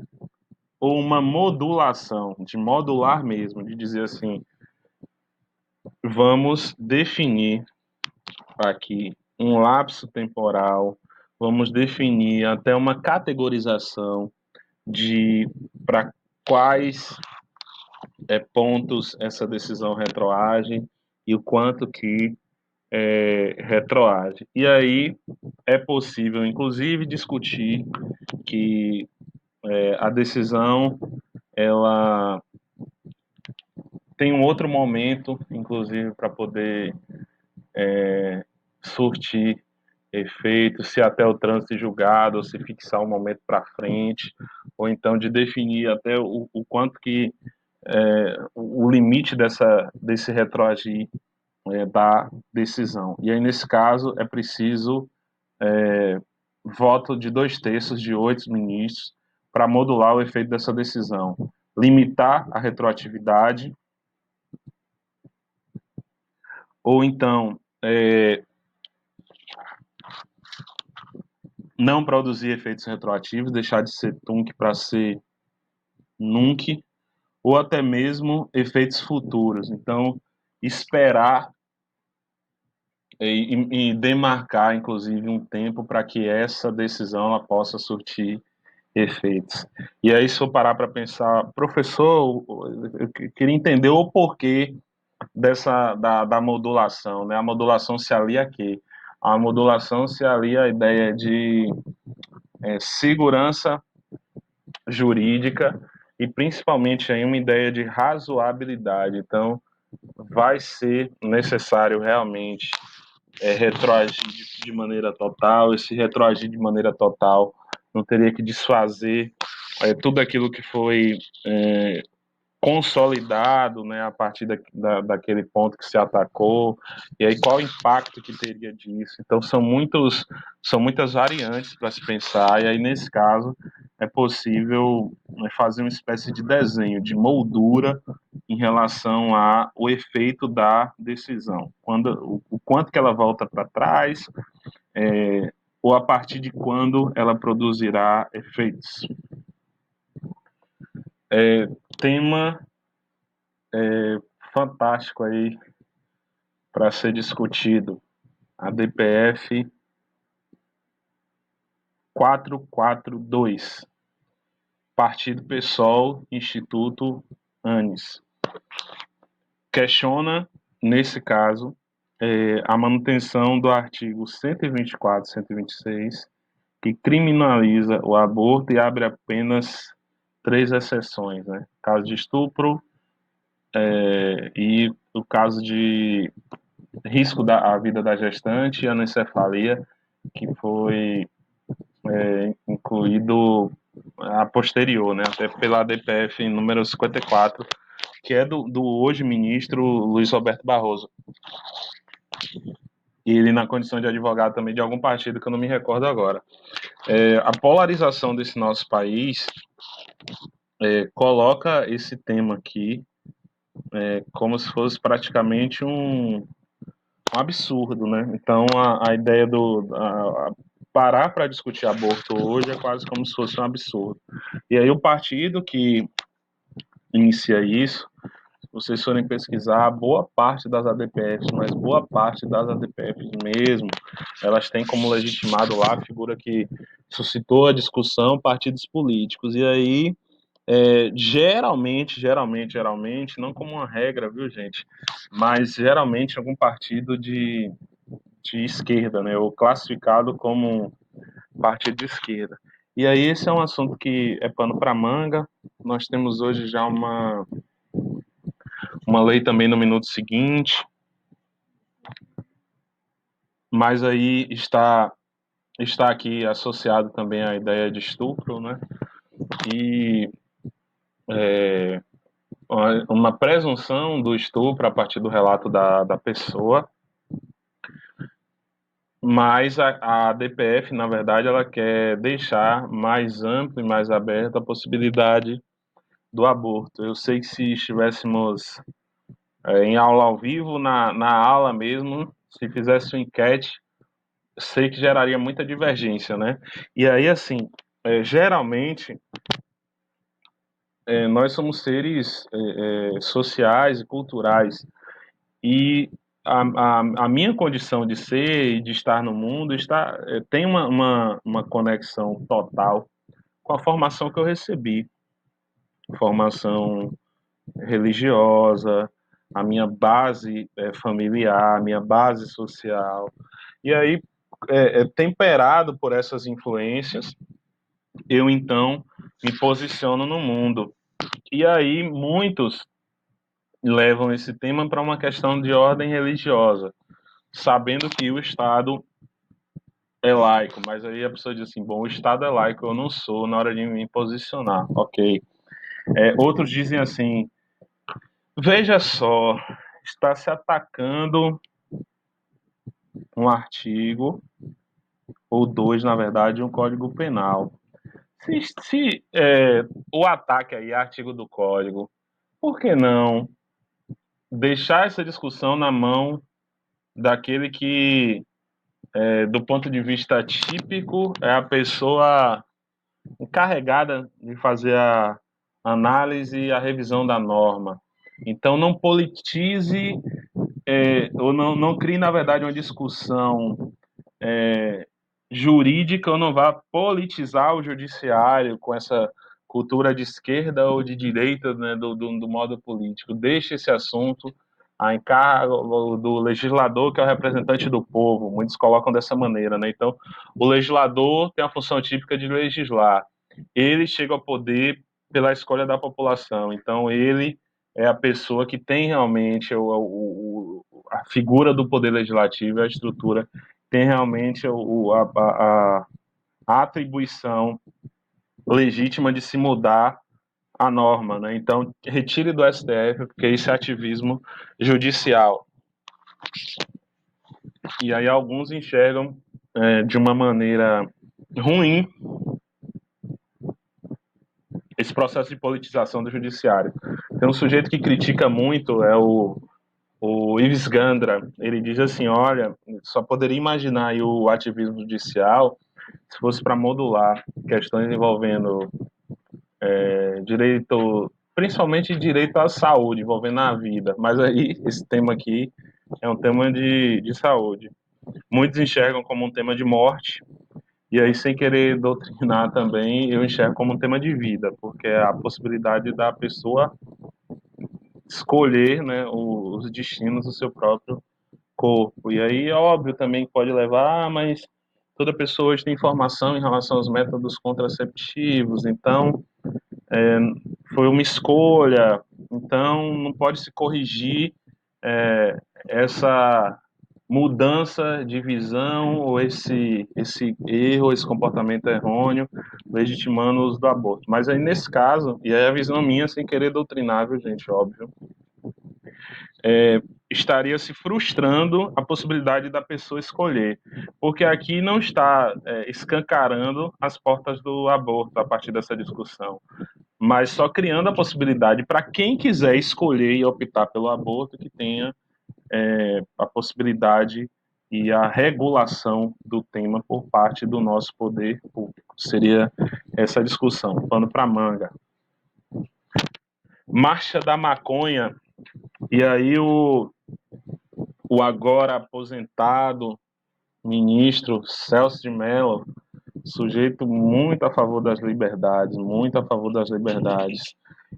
ou uma modulação, de modular mesmo, de dizer assim, vamos definir aqui um lapso temporal, vamos definir até uma categorização de para quais pontos essa decisão retroage e o quanto que retroage. E aí é possível, inclusive, discutir que a decisão ela tem um outro momento, inclusive, para poder surtir efeito, se até o trânsito julgado, ou se fixar um momento para frente, ou então de definir até o quanto que o limite desse retroagir da decisão. E aí, nesse caso, é preciso voto de 2/3 de 8 ministros para modular o efeito dessa decisão. Limitar a retroatividade, ou então não produzir efeitos retroativos, deixar de ser TUNC para ser NUNC, ou até mesmo efeitos futuros. Então, esperar e demarcar, inclusive, um tempo para que essa decisão ela possa surtir efeitos. E aí, se eu parar para pensar, professor, eu queria entender o porquê da modulação, né? A modulação se alia a quê? A modulação se alia à ideia de segurança jurídica e principalmente aí uma ideia de razoabilidade. Então, vai ser necessário realmente retroagir de maneira total. Esse retroagir de maneira total não teria que desfazer tudo aquilo que foi consolidado, né, a partir daquele ponto que se atacou, e aí qual o impacto que teria disso. Então são muitas variantes para se pensar, e aí nesse caso é possível, né, fazer uma espécie de desenho, de moldura em relação ao efeito da decisão, o quanto que ela volta para trás, ou a partir de quando ela produzirá efeitos. Tema fantástico aí para ser discutido. A DPF 442, Partido PSOL, Instituto ANES. Questiona, nesse caso, a manutenção do artigo 124 e 126, que criminaliza o aborto e abre apenas 3 exceções, né? Caso de estupro, e o caso de risco da vida da gestante e anencefalia, que foi incluído a posterior, né, até pela DPF número 54, que é do hoje ministro Luiz Roberto Barroso. E ele na condição de advogado também de algum partido que eu não me recordo agora. A polarização desse nosso país coloca esse tema aqui como se fosse praticamente um absurdo, né? Então a ideia parar para discutir aborto hoje é quase como se fosse um absurdo. E aí o partido que inicia isso, se vocês forem pesquisar, boa parte das ADPFs, mas boa parte das ADPFs mesmo, elas têm como legitimado lá a figura que suscitou a discussão, partidos políticos. E aí, geralmente, não como uma regra, viu, gente? Mas geralmente algum partido de esquerda, né? Ou classificado como partido de esquerda. E aí esse é um assunto que é pano para manga. Nós temos hoje já uma lei também no minuto seguinte, mas aí está aqui associado também a ideia de estupro, né? E uma presunção do estupro a partir do relato da pessoa, mas a DPF, na verdade, ela quer deixar mais amplo e mais aberta a possibilidade do aborto. Eu sei que se estivéssemos em aula ao vivo, na aula mesmo, se fizesse uma enquete, sei que geraria muita divergência, né? E aí, assim, geralmente, nós somos seres sociais e culturais, e a minha condição de ser e de estar no mundo tem uma conexão total com a formação que eu recebi, formação religiosa, a minha base familiar, a minha base social. E aí, temperado por essas influências, eu então me posiciono no mundo. E aí, muitos levam esse tema para uma questão de ordem religiosa, sabendo que o Estado é laico, mas aí a pessoa diz assim: bom, o Estado é laico, eu não sou na hora de me posicionar, ok. Outros dizem assim: veja só, está se atacando um artigo, ou dois, na verdade, um Código Penal. Se o ataque aí é artigo do Código, por que não deixar essa discussão na mão daquele que, do ponto de vista típico, é a pessoa encarregada de fazer a análise e a revisão da norma? Então, não politize, ou não crie, na verdade, uma discussão jurídica, ou não vá politizar o judiciário com essa cultura de esquerda ou de direita, né, do modo político. Deixe esse assunto a encargo do legislador, que é o representante do povo. Muitos colocam dessa maneira, né? Então, o legislador tem a função típica de legislar. Ele chega ao poder pela escolha da população. Então, ele é a pessoa que tem realmente a figura do poder legislativo, a estrutura tem realmente a atribuição legítima de se mudar a norma, né? Então, retire do STF, porque isso é ativismo judicial. E aí alguns enxergam de uma maneira ruim esse processo de politização do judiciário. Tem um sujeito que critica muito, é o Ives Gandra. Ele diz assim, olha, só poderia imaginar aí o ativismo judicial se fosse para modular questões envolvendo direito, principalmente direito à saúde, envolvendo a vida. Mas aí, esse tema aqui é um tema de saúde. Muitos enxergam como um tema de morte, e aí, sem querer doutrinar também, eu enxergo como um tema de vida, porque é a possibilidade da pessoa escolher, né, os destinos do seu próprio corpo. E aí, é óbvio também que pode levar, mas toda pessoa hoje tem informação em relação aos métodos contraceptivos, então foi uma escolha, então não pode se corrigir é, essa mudança de visão ou esse erro, esse comportamento errôneo, legitimando o uso do aborto. Mas aí, nesse caso, e aí a visão minha, sem querer doutrinar, viu, gente, óbvio, estaria se frustrando a possibilidade da pessoa escolher, porque aqui não está escancarando as portas do aborto a partir dessa discussão, mas só criando a possibilidade para quem quiser escolher e optar pelo aborto que tenha a possibilidade e a regulação do tema por parte do nosso poder público. Seria essa discussão, pano para manga. Marcha da Maconha, e aí o agora aposentado ministro Celso de Mello, sujeito muito a favor das liberdades, muito a favor das liberdades,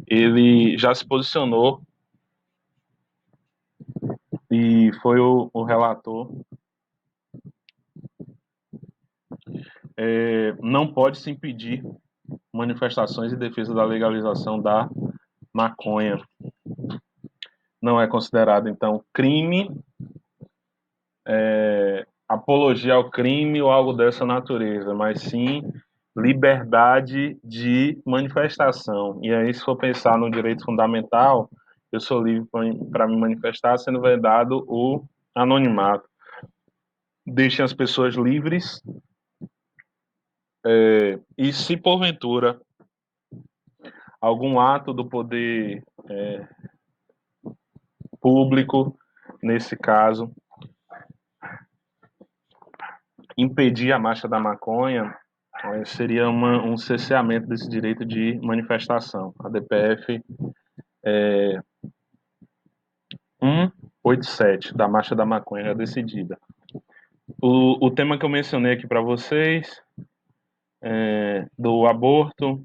ele já se posicionou e foi o relator. Não pode se impedir manifestações em defesa da legalização da maconha. Não é considerado, então, crime, apologia ao crime ou algo dessa natureza, mas sim liberdade de manifestação. E aí, se for pensar no direito fundamental, eu sou livre para me manifestar, sendo vedado o anonimato. Deixem as pessoas livres e, se porventura algum ato do poder público, nesse caso, impedir a marcha da maconha, seria um cerceamento desse direito de manifestação. A DPF 187 da marcha da maconha é decidida. O tema que eu mencionei aqui para vocês, do aborto,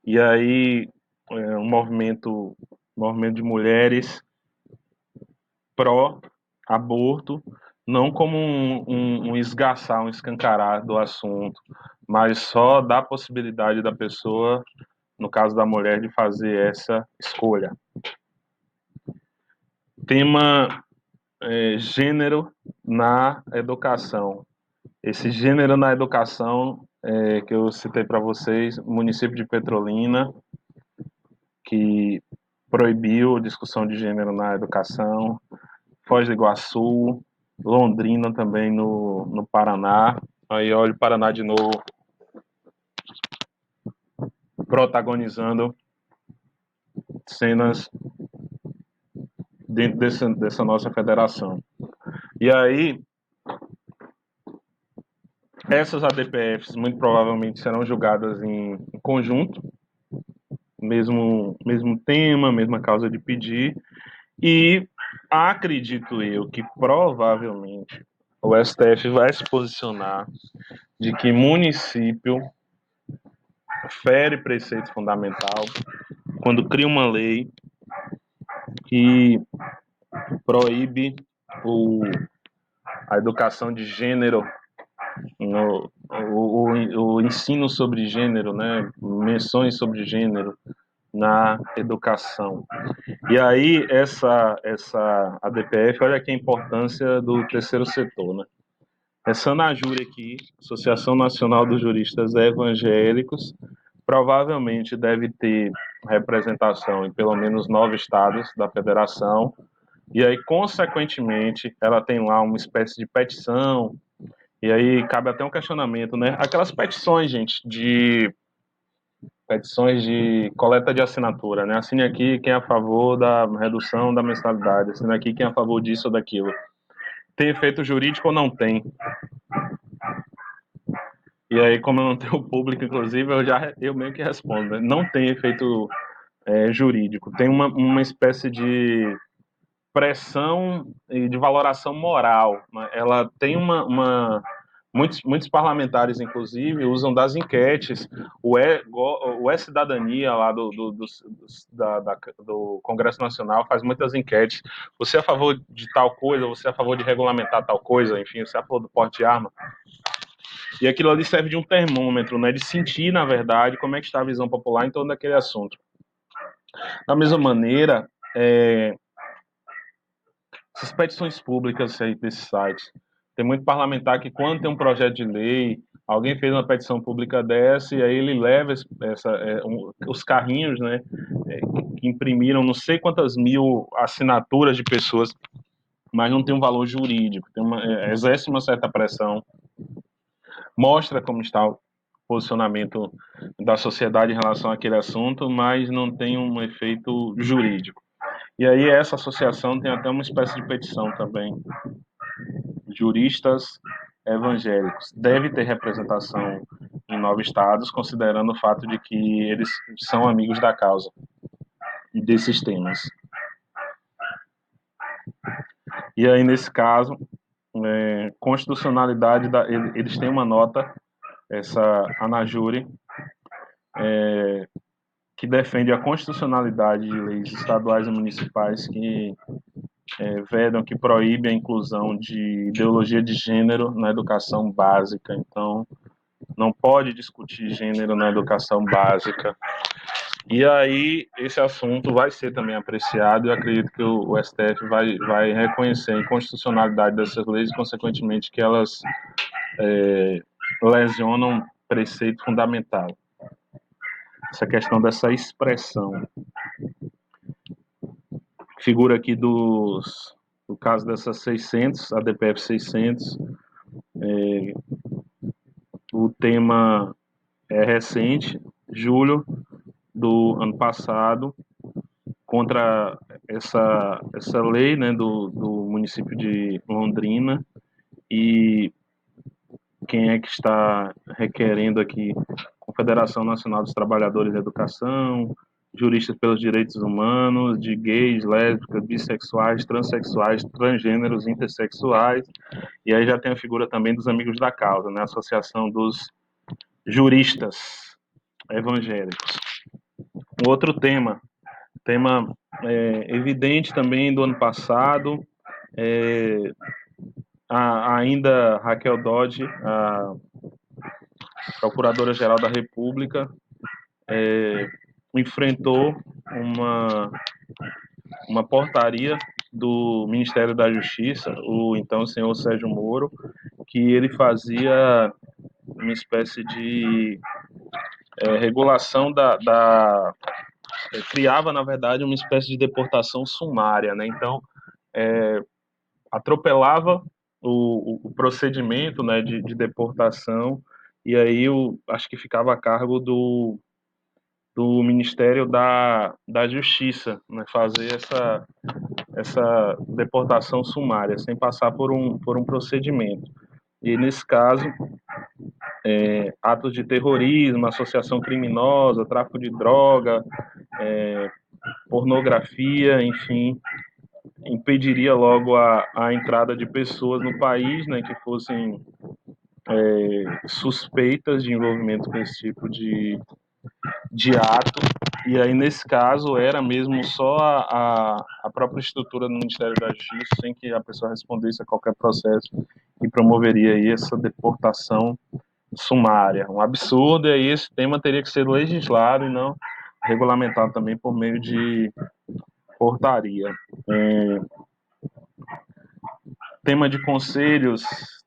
e aí um movimento de mulheres pró-aborto, não como um esgaçar, um escancarar do assunto, mas só dá a possibilidade da pessoa, no caso da mulher, de fazer essa escolha. Tema gênero na educação. Esse gênero na educação que eu citei para vocês, município de Petrolina, que proibiu discussão de gênero na educação, Foz do Iguaçu, Londrina também no Paraná. Aí olha o Paraná de novo protagonizando cenas dentro dessa nossa federação. E aí, essas ADPFs muito provavelmente serão julgadas em conjunto, mesmo tema, mesma causa de pedir, e acredito eu que provavelmente o STF vai se posicionar de que município fere preceito fundamental quando cria uma lei que proíbe a educação de gênero, o ensino sobre gênero, né, menções sobre gênero na educação. E aí essa ADPF, olha aqui a importância do terceiro setor, né? Essa ANAJURE aqui, Associação Nacional dos Juristas Evangélicos, provavelmente deve ter representação em pelo menos 9 estados da federação, e aí, consequentemente, ela tem lá uma espécie de petição, e aí cabe até um questionamento, né? Aquelas petições, gente, de petições de coleta de assinatura, né? Assine aqui quem é a favor da redução da mensalidade, assine aqui quem é a favor disso ou daquilo. Tem efeito jurídico ou não tem? E aí, como eu não tenho público, inclusive, eu meio que respondo, né? Não tem efeito jurídico. Tem uma espécie de pressão e de valoração moral, né? Ela tem muitos parlamentares, inclusive, usam das enquetes. O E-Cidadania, lá do Congresso Nacional, faz muitas enquetes. Você é a favor de tal coisa? Você é a favor de regulamentar tal coisa? Enfim, você é a favor do porte de arma? E aquilo ali serve de um termômetro, né? De sentir, na verdade, como é que está a visão popular em torno daquele assunto. Da mesma maneira, essas petições públicas aí desse site, tem muito parlamentar que quando tem um projeto de lei, alguém fez uma petição pública dessa e aí ele leva os carrinhos, né, que imprimiram não sei quantas mil assinaturas de pessoas, mas não tem um valor jurídico, exerce uma certa pressão, mostra como está o posicionamento da sociedade em relação àquele assunto, mas não tem um efeito jurídico. E aí essa associação tem até uma espécie de petição também. Juristas evangélicos deve ter representação em 9 estados, considerando o fato de que eles são amigos da causa e desses temas. E aí, nesse caso, constitucionalidade, eles têm uma nota, essa ANAJURE, que defende a constitucionalidade de leis estaduais e municipais que vedam, que proíbe a inclusão de ideologia de gênero na educação básica. Então, não pode discutir gênero na educação básica. E aí, esse assunto vai ser também apreciado e eu acredito que o STF vai reconhecer a inconstitucionalidade dessas leis e, consequentemente, que elas lesionam preceito fundamental. Essa questão dessa expressão. Figura aqui do caso dessas 600, a DPF 600, o tema é recente, julho do ano passado, contra essa lei, né, do município de Londrina, e quem é que está requerendo aqui? Confederação Nacional dos Trabalhadores da Educação, juristas pelos direitos humanos, de gays, lésbicas, bissexuais, transexuais, transgêneros, intersexuais, e aí já tem a figura também dos amigos da causa, né, Associação dos Juristas Evangélicos. Um outro tema evidente também do ano passado, ainda Raquel Dodge, a Procuradora-Geral da República, enfrentou uma portaria do Ministério da Justiça, o então senhor Sérgio Moro, que ele fazia uma espécie de regulação criava, na verdade, uma espécie de deportação sumária, né? Então, atropelava o procedimento, né, de deportação, e aí acho que ficava a cargo do Ministério da Justiça, né, fazer essa deportação sumária, sem passar por um procedimento. E nesse caso, atos de terrorismo, associação criminosa, tráfico de droga, pornografia, enfim, impediria logo a entrada de pessoas no país, né, que fossem suspeitas de envolvimento com esse tipo de ato. E aí, nesse caso, era mesmo só a própria estrutura do Ministério da Justiça, sem que a pessoa respondesse a qualquer processo, que promoveria aí essa deportação sumária. Um absurdo, e aí esse tema teria que ser legislado e não regulamentado também por meio de portaria. Tema de conselhos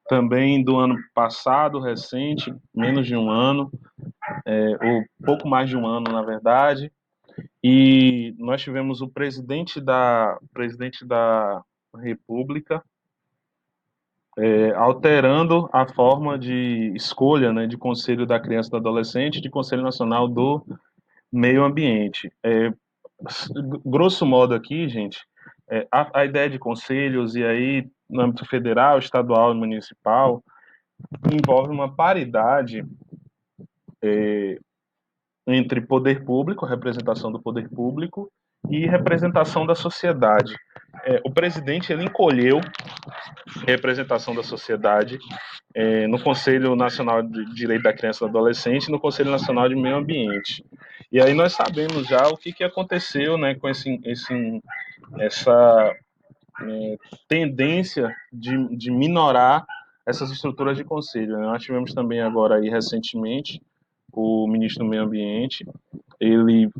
também do ano passado, recente, menos de um ano, ou pouco mais de um ano, na verdade, e nós tivemos o presidente da República alterando a forma de escolha, né, de Conselho da Criança e do Adolescente e de Conselho Nacional do Meio Ambiente. Grosso modo aqui, gente, a ideia de conselhos, e aí no âmbito federal, estadual e municipal, envolve uma paridade entre poder público, representação do poder público, e representação da sociedade. O presidente ele encolheu representação da sociedade no Conselho Nacional de Direito da Criança e do Adolescente e no Conselho Nacional de Meio Ambiente. E aí nós sabemos já o que aconteceu, né, com essa tendência de minorar essas estruturas de conselho. Né? Nós tivemos também agora aí recentemente o ministro do Meio Ambiente, ele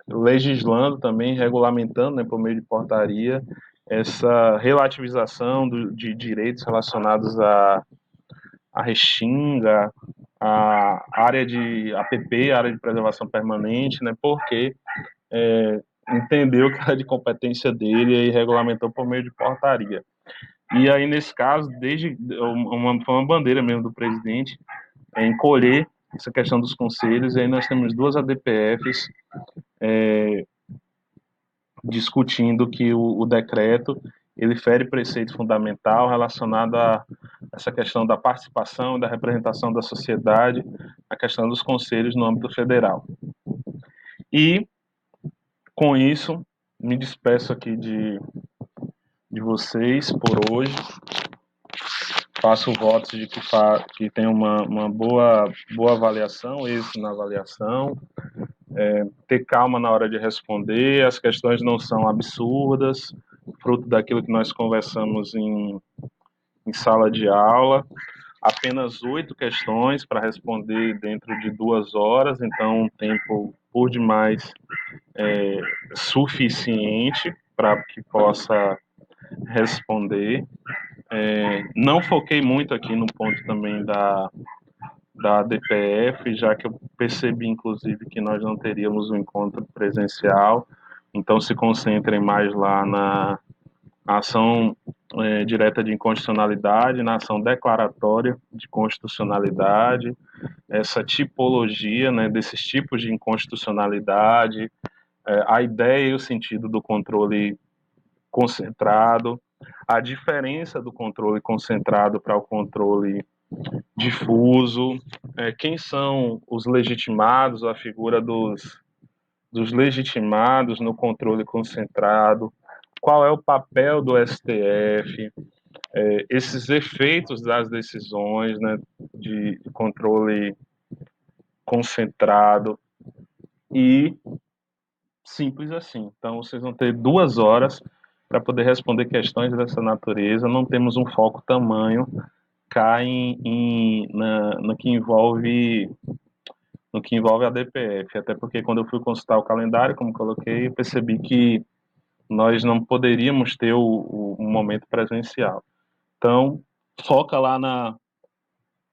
legislando também, regulamentando, né, por meio de portaria, essa relativização de direitos relacionados à restinga, à área de APP, área de preservação permanente, né, porque entendeu que era de competência dele e regulamentou por meio de portaria. E aí, nesse caso, foi uma bandeira mesmo do presidente encolher essa questão dos conselhos, e aí nós temos duas ADPFs discutindo que o decreto ele fere preceito fundamental relacionado a essa questão da participação, da representação da sociedade, a questão dos conselhos no âmbito federal. E, com isso, me despeço aqui de vocês por hoje. Faço votos de que tenha uma boa avaliação, êxito na avaliação, ter calma na hora de responder, as questões não são absurdas, fruto daquilo que nós conversamos em sala de aula, apenas 8 questões para responder dentro de 2 horas, então um tempo por demais suficiente para que possa responder. Não foquei muito aqui no ponto também da DPF, já que eu percebi, inclusive, que nós não teríamos um encontro presencial, então se concentrem mais lá na ação direta de inconstitucionalidade, na ação declaratória de constitucionalidade, essa tipologia, né, desses tipos de inconstitucionalidade, a ideia e o sentido do controle concentrado, a diferença do controle concentrado para o controle difuso, quem são os legitimados, a figura dos legitimados no controle concentrado, qual é o papel do STF, esses efeitos das decisões, né, de controle concentrado e simples assim. Então, vocês vão ter 2 horas para poder responder questões dessa natureza. Não temos um foco tamanho, cai no que envolve a DPF, até porque quando eu fui consultar o calendário, como coloquei, eu percebi que nós não poderíamos ter o momento presencial. Então, foca lá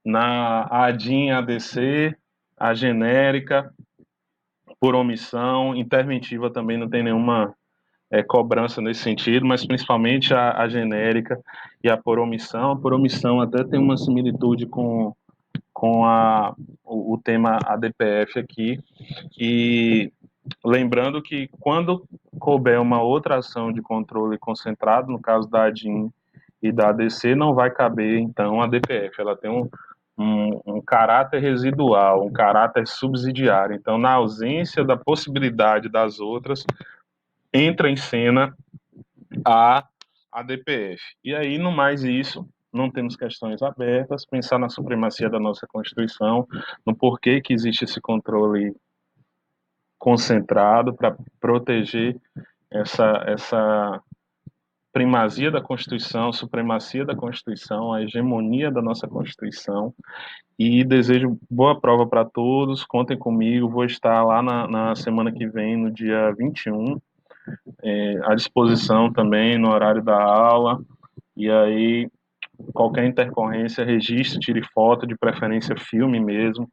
na ADIM, ADC, a genérica, por omissão, interventiva também não tem nenhuma cobrança nesse sentido, mas principalmente a genérica e a por omissão. A por omissão até tem uma similitude com o tema ADPF aqui, e lembrando que quando couber uma outra ação de controle concentrado, no caso da ADIM e da ADC, não vai caber, então, a DPF. Ela tem um caráter residual, um caráter subsidiário. Então, na ausência da possibilidade das outras, entra em cena a DPF. E aí, no mais isso, não temos questões abertas, pensar na supremacia da nossa Constituição, no porquê que existe esse controle concentrado para proteger essa primazia da Constituição, supremacia da Constituição, a hegemonia da nossa Constituição. E desejo boa prova para todos, contem comigo, vou estar lá na semana que vem, no dia 21, à disposição também no horário da aula, e aí qualquer intercorrência, registre, tire foto, de preferência filme mesmo,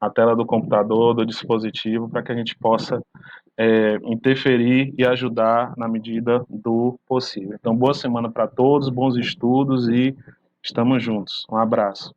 a tela do computador, do dispositivo, para que a gente possa interferir e ajudar na medida do possível. Então, boa semana para todos, bons estudos e estamos juntos. Um abraço.